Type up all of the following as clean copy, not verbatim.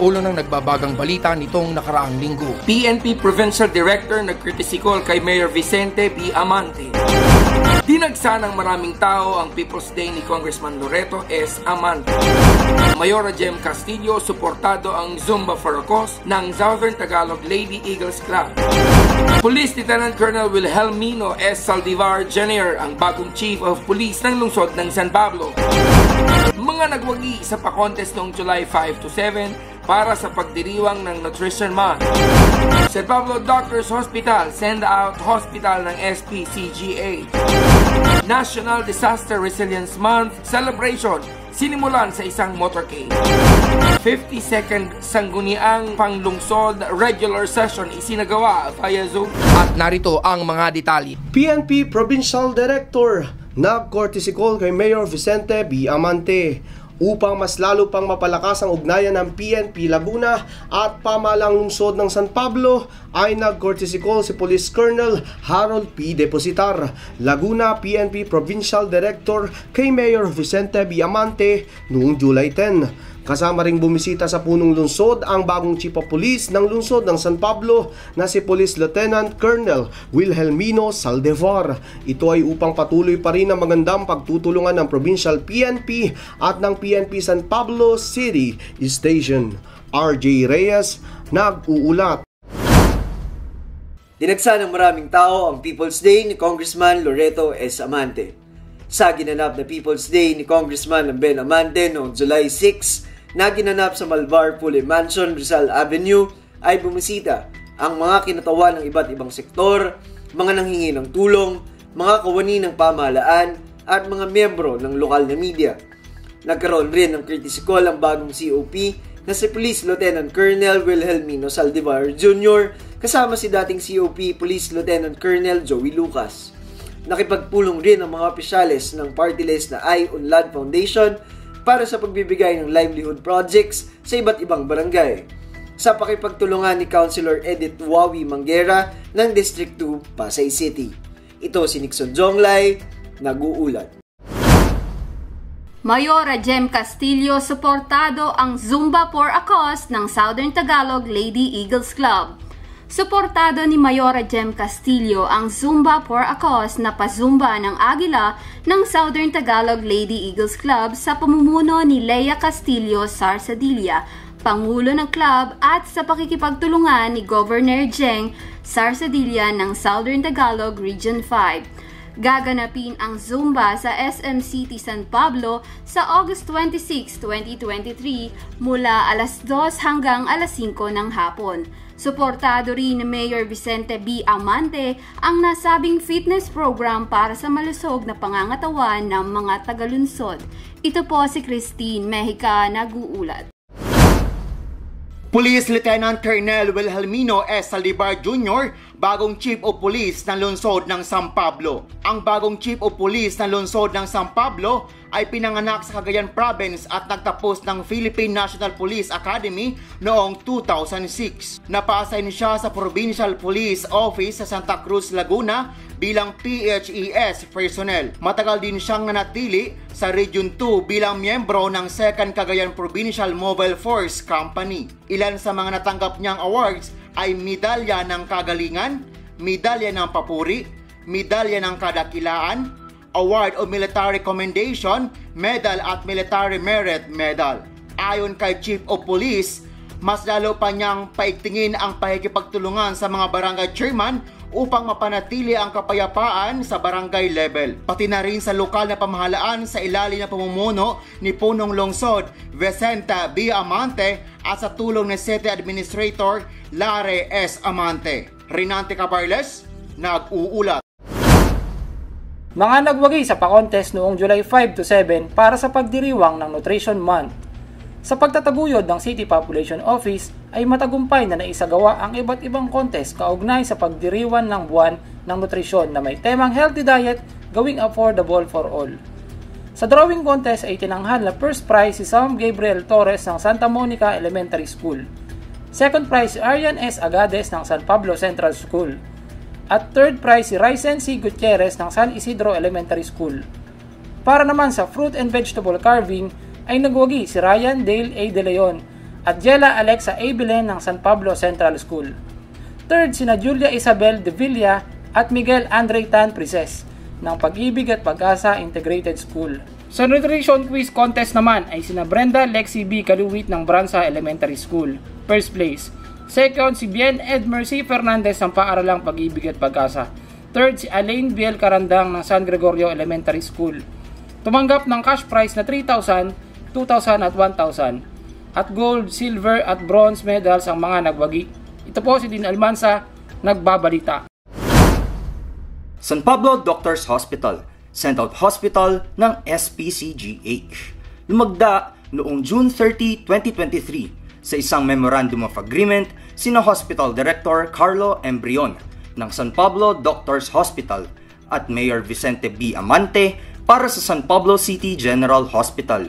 ulo ng nagbabagang balita nitong nakaraang linggo. PNP Provincial Director nagkritikol kay Mayor Vicente B. Amante. Dinagsa ng maraming tao ang People's Day ni Congressman Loreto S. Amante. Mayora Jem Castillo suportado ang Zumba for a Cause ng Southern Tagalog Lady Eagles Club. Police Lieutenant Colonel Wilhelmino S. Saldivar Jr. ang bagong Chief of Police ng lungsod ng San Pablo. Mga nagwagi sa pa-contest noong July 5 to 7 para sa pagdiriwang ng Nutrition Month. San Pablo Doctors Hospital send out hospital ng SPCGA. National Disaster Resilience Month celebration sinimulan sa isang motorcade. 52nd Sangguniang Panglungsod regular session isinagawa via Zoom. At narito ang mga detalye. PNP Provincial Director nag-courtesy call kay Mayor Vicente B. Amante upang mas lalo pang mapalakas ang ugnayan ng PNP Laguna at pamahalang lungsod ng San Pablo ay nag-courtesy call si Police Colonel Harold P. Depositar, Laguna PNP Provincial Director kay Mayor Vicente B. Amante noong July 10. Kasama ring bumisita sa punong lungsod ang bagong Chief of Police ng lungsod ng San Pablo na si Police Lieutenant Colonel Wilhelmino Saldivar. Ito ay upang patuloy pa rin ang magandang pagtutulungan ng Provincial PNP at ng PNP San Pablo City Station. RJ Reyes, nag-uulat. Dinagsa ng maraming tao ang People's Day ni Congressman Loreto S. Amante. Sa ginanap na People's Day ni Congressman Ben Amante noong July 6 na ginanap sa Malvar Pule Mansion, Rizal Avenue, ay bumisita ang mga kinatawan ng iba't ibang sektor, mga nanghingi ng tulong, mga kawani ng pamahalaan at mga miyembro ng lokal na media. Nagkaroon rin ng courtesy call ang bagong COP na si Police Lieutenant Colonel Wilhelmino Saldivar Jr. kasama si dating COP Police Lieutenant Colonel Joey Lucas. Nakipagpulong rin ang mga opisyales ng party list na Eye on Land Foundation para sa pagbibigay ng livelihood projects sa iba't ibang barangay. Sa pakipagtulungan ni Councilor Edith Wawi Manguera ng District 2, Pasay City. Ito si Nixon Jonglay, nag-uulat. Mayora Jem Castillo suportado ang Zumba for a Cause ng Southern Tagalog Lady Eagles Club. Suportado ni Mayora Jem Castillo ang Zumba for a Cause na pazumba ng Agila ng Southern Tagalog Lady Eagles Club sa pamumuno ni Lea Castillo Sarsadilla, Pangulo ng club, at sa pakikipagtulungan ni Governor Jeng Sarsadilla ng Southern Tagalog Region 5. Gaganapin ang Zumba sa SM City San Pablo sa August 26, 2023 mula alas 2 hanggang alas 5 ng hapon. Suportado rin ni Mayor Vicente B. Amante ang nasabing fitness program para sa malusog na pangangatawan ng mga tagalunsod. Ito po si Christine Mejica, nag-uulat. Police Lieutenant Colonel Wilhelmino S. Saldivar Jr., bagong Chief of Police ng lungsod ng San Pablo. Ang bagong Chief of Police ng lungsod ng San Pablo ay pinanganak sa Cagayan Province at nagtapos ng Philippine National Police Academy noong 2006. Napaasign siya sa Provincial Police Office sa Santa Cruz, Laguna bilang PHES personnel. Matagal din siyang nanatili sa Region 2 bilang miyembro ng 2nd Cagayan Provincial Mobile Force Company. Ilan sa mga natanggap niyang awards ay medalya ng kagalingan, medalya ng papuri, medalya ng kadakilaan, Award of Military Commendation, Medal at Military Merit Medal. Ayon kay Chief of Police, mas lalo pa niyang paigtingin ang pakikipagtulungan sa mga barangay chairman upang mapanatili ang kapayapaan sa barangay level. Pati na rin sa lokal na pamahalaan sa ilalim ng pamumuno ni Punong Lungsod Vicente B. Amante at sa tulong ni City Administrator Lare S. Amante. Rinante Cabarles, nag-uulat. Mga nagwagi sa pa-contest noong July 5 to 7 para sa pagdiriwang ng Nutrition Month. Sa pagtataguyod ng City Population Office ay matagumpay na naisagawa ang iba't ibang contest kaugnay sa pagdiriwan ng buwan ng nutrisyon na may temang healthy diet gawing affordable for all. Sa drawing contest ay tinanghal na first prize si Sam Gabriel Torres ng Santa Monica Elementary School. Second prize si Arian S. Agades ng San Pablo Central School. At third prize si Ryzen C. Gutierrez ng San Isidro Elementary School. Para naman sa fruit and vegetable carving ay nagwagi si Ryan Dale A. De Leon at Jella Alexa Abelen ng San Pablo Central School. Third, sina Julia Isabel de Villa at Miguel Andre Tan Prises ng Pag-ibig at Pag-asa Integrated School. Sa nutrition quiz contest naman ay sina Brenda Lexi B. Kaluwit ng Branza Elementary School, first place. Second, si Bien Edmer C. Fernandez ng Paaralang Pag-ibig at Pag-asa. Third, si Alain Biel Carandang ng San Gregorio Elementary School. Tumanggap ng cash prize na 3,000, 2,000 at 1,000. At gold, silver at bronze medals ang mga nagwagi. Ito po si Dean Almanza, nagbabalita. San Pablo Doctors Hospital, sent out hospital ng SPCGH. Lumagda noong June 30, 2023 sa isang Memorandum of Agreement sina Hospital Director Carlo Embrion ng San Pablo Doctors Hospital at Mayor Vicente B. Amante para sa San Pablo City General Hospital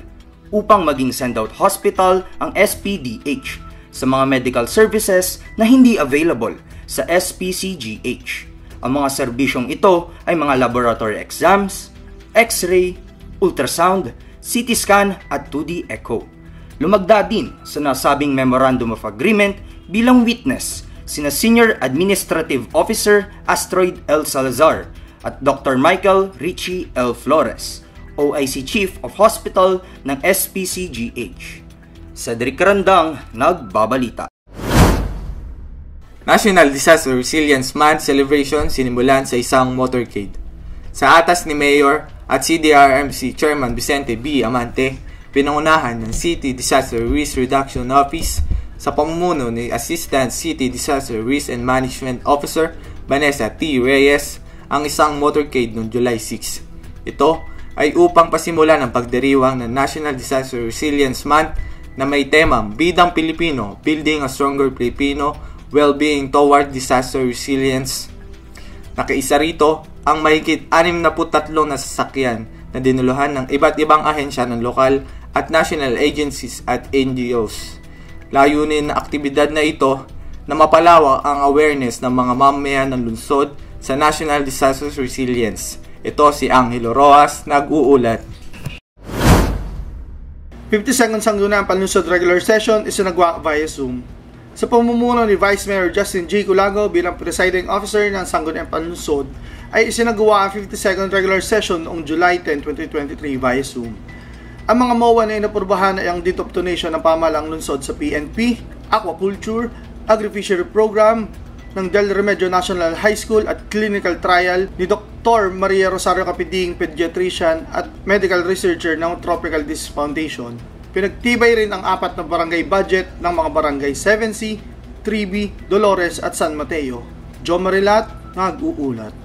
upang maging send-out hospital ang SPDH sa mga medical services na hindi available sa SPCGH. Ang mga serbisyong ito ay mga laboratory exams, X-ray, ultrasound, CT scan at 2D echo. Lumagda din sa nasabing Memorandum of Agreement bilang witness sina Senior Administrative Officer Asteroid L. Salazar at Dr. Michael Richie L. Flores, OIC Chief of Hospital ng SPCGH. Cedric Carandang, nagbabalita. National Disaster Resilience Month celebration sinimulan sa isang motorcade. Sa atas ni Mayor at CDRMC Chairman Vicente B. Amante, pinangunahan ng City Disaster Risk Reduction Office sa pamumuno ni Assistant City Disaster Risk and Management Officer Vanessa T. Reyes ang isang motorcade noong July 6. Ito ay upang pasimulan ang pagdiriwang ng National Disaster Resilience Month na may temang Bidang Pilipino, Building a Stronger Filipino, Well-being Toward Disaster Resilience. Nakaisa rito ang mahigit 63 na sasakyan na dinuluhan ng iba't ibang ahensya ng lokal at national agencies at NGOs. Layunin na aktibidad na ito na mapalawak ang awareness ng mga mamamayan ng lungsod sa National Disaster Resilience. Ito si Angelo Rojas, nag-uulat. 50 seconds ang una ang panunsod regular session isinagawa via Zoom. Sa pamumuno ni Vice Mayor Justin G. Culago bilang presiding officer ng Sangguniang Panunsod ay isinagawa ang 52nd regular session noong July 10, 2023 via Zoom. Ang mga MOA na inapurbahan ay ang Deed of Donation ng pamahalang lungsod sa PNP, Aquaculture, Agri-Fishery Program ng Del Remedio National High School at Clinical Trial ni Dr. Maria Rosario Capiding, Pediatrician at Medical Researcher ng Tropical Disease Foundation. Pinagtibay rin ang 4 na barangay budget ng mga barangay 7C, 3B, Dolores at San Mateo. Joe Marilat, nag-uulat.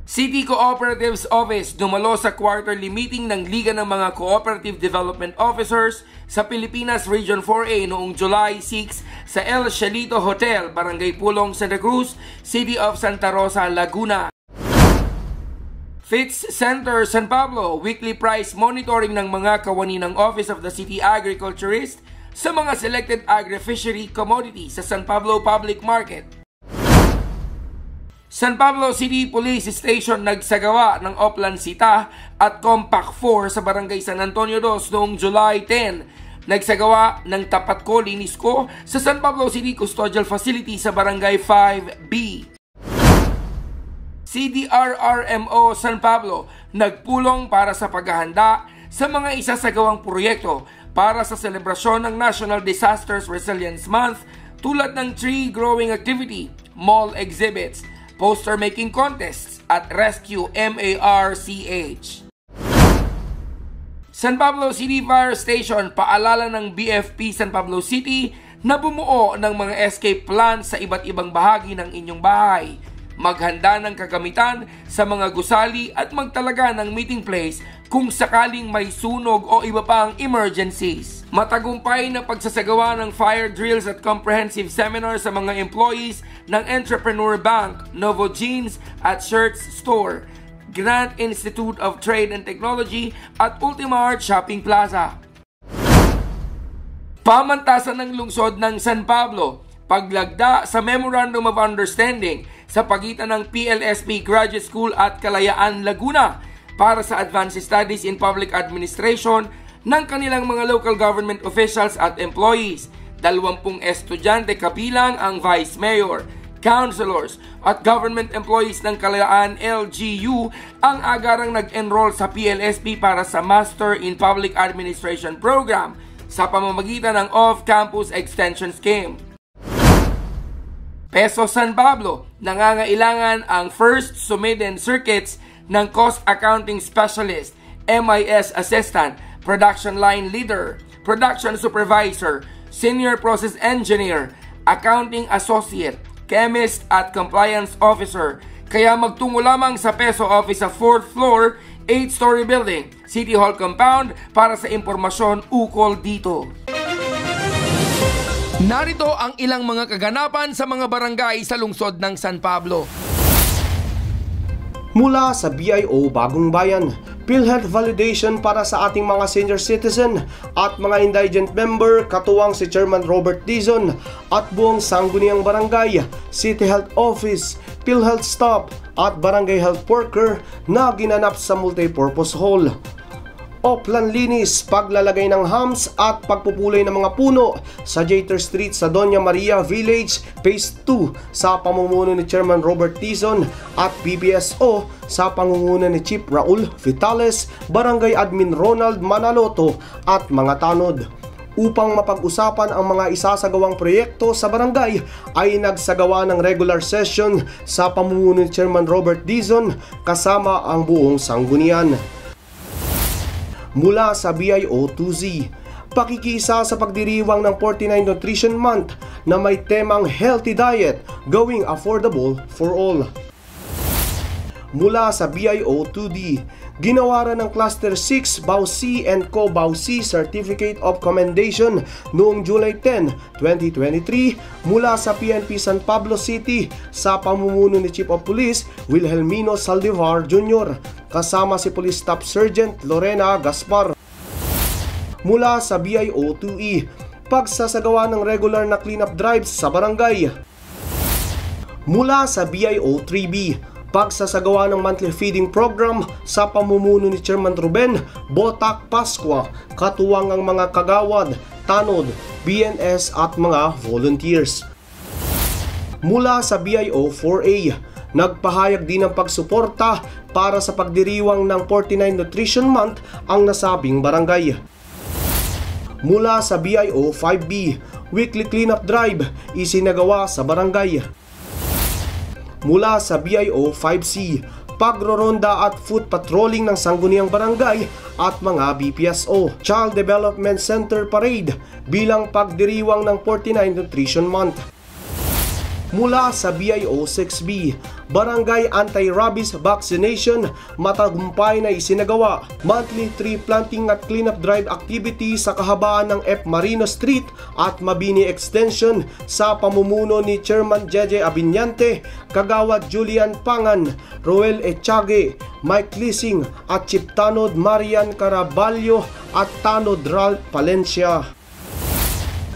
City Cooperatives Office dumalo sa quarterly meeting ng Liga ng mga Cooperative Development Officers sa Pilipinas Region 4A noong July 6 sa El Shalito Hotel, Barangay Pulong, Santa Cruz, City of Santa Rosa, Laguna. Fitz Center, San Pablo, weekly price monitoring ng mga kawani ng Office of the City Agriculturist sa mga selected agri-fishery commodities sa San Pablo Public Market. San Pablo City Police Station nagsagawa ng Oplan Sita at Compact 4 sa Barangay San Antonio 2 noong July 10. Nagsagawa ng Tapat Ko Linis Ko sa San Pablo City Custodial Facility sa Barangay 5B. CDRRMO San Pablo nagpulong para sa paghahanda sa mga isasagawang proyekto para sa selebrasyon ng National Disasters Resilience Month tulad ng tree growing activity, mall exhibits, poster making contests at Rescue MARCH. San Pablo City Fire Station paalala ng BFP San Pablo City na bumuo ng mga escape plan sa iba't ibang bahagi ng inyong bahay. Maghanda ng kagamitan sa mga gusali at magtalaga ng meeting place kung sakaling may sunog o iba pang emergencies. Matagumpay na pagsasagawa ng fire drills at comprehensive seminars sa mga employees ng Entrepreneur Bank, Novo Jeans at Shirts Store, Grant Institute of Trade and Technology at Ultimart Shopping Plaza. Pamantasan ng lungsod ng San Pablo, paglagda sa Memorandum of Understanding sa pagitan ng PLSP Graduate School at Kalayaan, Laguna para sa Advanced Studies in Public Administration ng kanilang mga local government officials at employees. 20 estudyante kabilang ang Vice Mayor, councilors at government employees ng Kalayaan LGU ang agarang nag-enroll sa PLSP para sa Master in Public Administration Program sa pamamagitan ng Off-Campus Extension Scheme. Peso San Pablo, nangangailangan ang First Sumiden Circuits ng Cost Accounting Specialist, MIS Assistant, Production Line Leader, Production Supervisor, Senior Process Engineer, Accounting Associate, Chemist at Compliance Officer. Kaya magtungo lamang sa Peso Office sa 4th floor, 8-story building, City Hall Compound para sa impormasyon ukol dito. Narito ang ilang mga kaganapan sa mga barangay sa lungsod ng San Pablo. Mula sa BIO Bagong Bayan, PhilHealth validation para sa ating mga senior citizen at mga indigent member katuwang si Chairman Robert Dizon at buong sangguniang barangay, City Health Office, PhilHealth staff at barangay health worker na ginanap sa multipurpose hall. Oplan linis, paglalagay ng hams at pagpupulay ng mga puno sa Jater Street sa Doña Maria Village Phase 2 sa pamumuno ni Chairman Robert Dizon at PBSO sa pangunguna ni Chief Raul Vitales, Barangay Admin Ronald Manaloto at mga tanod. Upang mapag-usapan ang mga isasagawang proyekto sa barangay ay nagsagawa ng regular session sa pamumuno ni Chairman Robert Dizon kasama ang buong sanggunian. Mula sa BIO2Z, pakikisa sa pagdiriwang ng 49 Nutrition Month na may temang Healthy Diet, Going Affordable for All. Mula sa BIO2D, ginawaran ng Cluster 6 BAUC and Co-BAUC Certificate of Commendation noong July 10, 2023 mula sa PNP San Pablo City sa pamumuno ni Chief of Police Wilhelmino Saldivar Jr. kasama si Police Staff Sergeant Lorena Gaspar. Mula sa BIO2E, pagsasagawa ng regular na cleanup drives sa barangay. Mula sa BIO3B, pagsasagawa ng monthly feeding program sa pamumuno ni Chairman Ruben Botak Pascua, katuwang ang mga kagawad, tanod, BNS at mga volunteers. Mula sa BIO4A, nagpahayag din ng pagsuporta para sa pagdiriwang ng 49 Nutrition Month ang nasabing barangay. Mula sa BIO5B, weekly cleanup drive isinagawa sa barangay. Mula sa BIO5C, pagroronda at foot patrolling ng sangguniang barangay at mga BPSO. Child Development Center Parade bilang pagdiriwang ng 49 Nutrition Month. Mula sa BIO6B, Barangay Anti-Rabies Vaccination, matagumpay na isinagawa. Monthly tree planting at cleanup drive activity sa kahabaan ng F. Marino Street at Mabini Extension sa pamumuno ni Chairman Jeje Abiñante, Kagawad Julian Pangan, Roel Echage, Mike Lising at Chief Tanod Marian Caraballo at Tanod Ralph Palencia.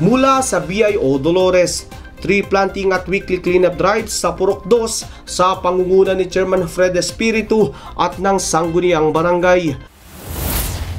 Mula sa BIO Dolores, tree planting at weekly cleanup drives sa Purok 2 sa pangunguna ni Chairman Fred Espiritu at ng sangguniang barangay.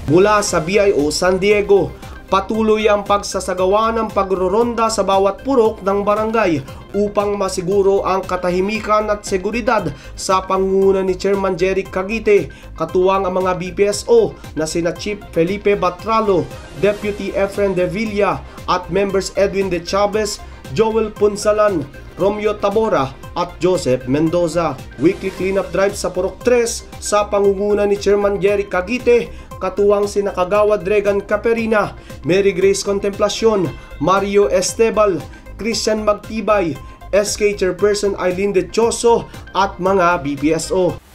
Mula sa BIO San Diego, patuloy ang pagsasagawa ng pagroronda sa bawat purok ng barangay upang masiguro ang katahimikan at seguridad sa pangunguna ni Chairman Jeric Cagite, katuwang ang mga BPSO na sina Chief Felipe Batralo, Deputy Efren De Villa at members Edwin De Chavez, Joel Punsalan, Romeo Tabora at Joseph Mendoza. Weekly cleanup drive sa Purok 3 sa pangunguna ni Chairman Jeric Cagite, katuwang sina Kagawad Regan Caperina, Mary Grace Contemplacion, Mario Estebal, Christian Magtibay, SK Chairperson Eileen De Choso at mga BPSO.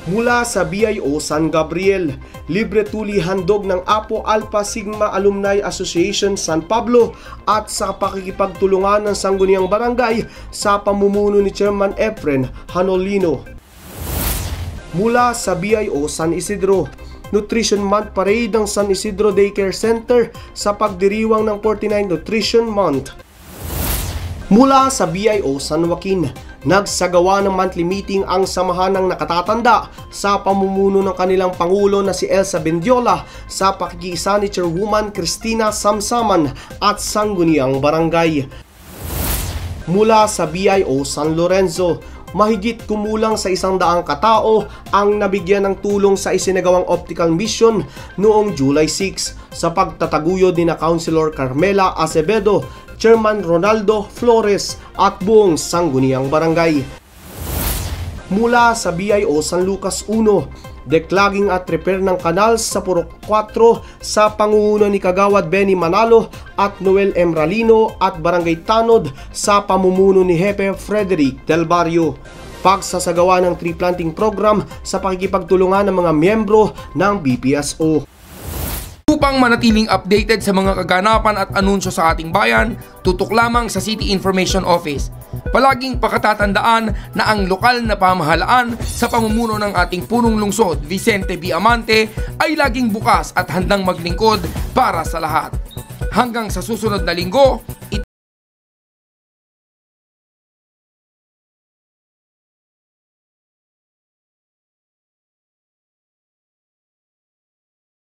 Mula sa BIO San Gabriel, libre tuli handog ng Apo Alpha Sigma Alumni Association San Pablo at sa pakikipagtulungan ng sangguniang barangay sa pamumuno ni Chairman Efren Hanolino. Mula sa BIO San Isidro, Nutrition Month Parade ng San Isidro Daycare Center sa pagdiriwang ng 49 Nutrition Month. Mula sa BIO San Joaquin, Nagsagawa ng monthly meeting ang samahan ng nakatatanda sa pamumuno ng kanilang Pangulo na si Elsa Bendiola sa pakikiisa ni Chairwoman Cristina Samsaman at Sangguniang Barangay. Mula sa BIO San Lorenzo, mahigit kumulang sa 100 katao ang nabigyan ng tulong sa isinagawang optical mission noong July 6 sa pagtataguyod ni na Councilor Carmela Acevedo, Chairman Ronaldo Flores at buong Sangguniang Barangay. Mula sa BIO San Lucas 1, declogging at repair ng kanal sa Purok 4 sa pangunguna ni Kagawad Benny Manalo at Noel M. Ralino at Barangay Tanod sa pamumuno ni Hepe Frederick Del Barrio. Pagsasagawa ng tree planting program sa pakikipagtulungan ng mga miyembro ng BPSO. Upang manatiling updated sa mga kaganapan at anunsyo sa ating bayan, tutok lamang sa City Information Office. Palaging pakatatandaan na ang lokal na pamahalaan sa pamumuno ng ating punong lungsod, Vicente B. Amante, ay laging bukas at handang maglingkod para sa lahat. Hanggang sa susunod na linggo,